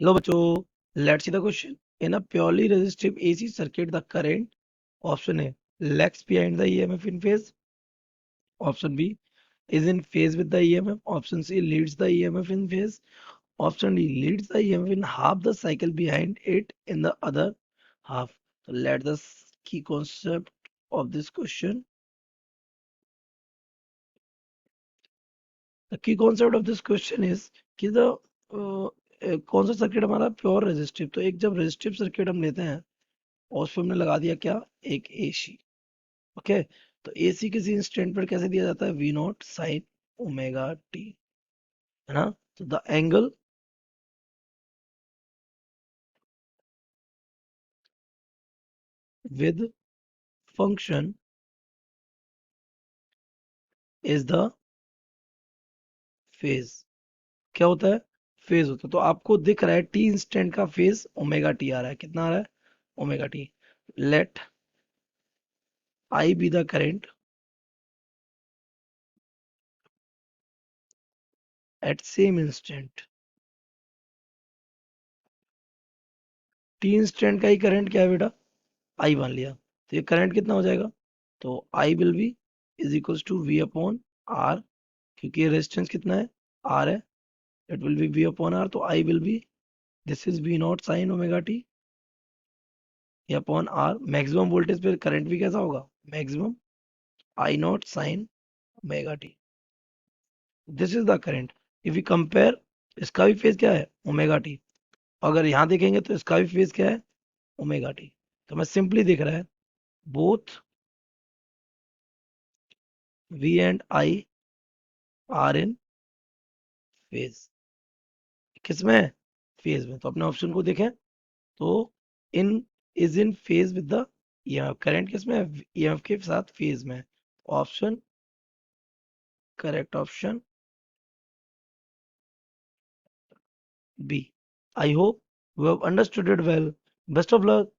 Hello, बच्चों. Let's see the question. In a purely resistive AC circuit, the current option A lags behind the EMF in phase. Option B is in phase with the EMF. Option C leads the EMF in phase. Option D leads the EMF in half the cycle behind it in the other half. So let the key concept of this question. The key concept of this question is कि कौन सा circuit हमारा pure resistive. तो एक जब resistive circuit हम लेते हैं और उसमें हमने लगा दिया क्या, एक एसी. ओके. तो एसी किसी इंस्टेंट पर कैसे दिया जाता है, V not sine omega T, है ना. तो the angle with function is the phase. क्या होता है, फेज होता है. तो आपको दिख रहा है टी इंस्टेंट का फेज ओमेगा टी आ रहा है. कितना आ रहा है, omega T. Let I be the current at same instant. T instant का ही करंट क्या है बेटा, आई मान लिया. तो ये करंट कितना हो जाएगा, तो i will be is equals to v upon r. क्योंकि ये रेजिस्टेंस कितना है, आर है. It will be v upon r. तो i will be, this is v not sine omega t upon r. Maximum voltage पे current भी कैसा होगा, maximum i not sine omega t. This is the current. If you compare, इसका भी phase क्या है, omega T. अगर यहाँ देखेंगे तो इसका भी फेज क्या है, ओमेगा टी. तो मैं सिंपली दिख रहा है both V and I are in phase. किसमें है, फेज में. तो अपने ऑप्शन को देखें तो in is in phase with the EMF. Current किसमें है, ईएमएफ के साथ फेज में. Option, correct option b. I hope you have understood it well. Best of luck.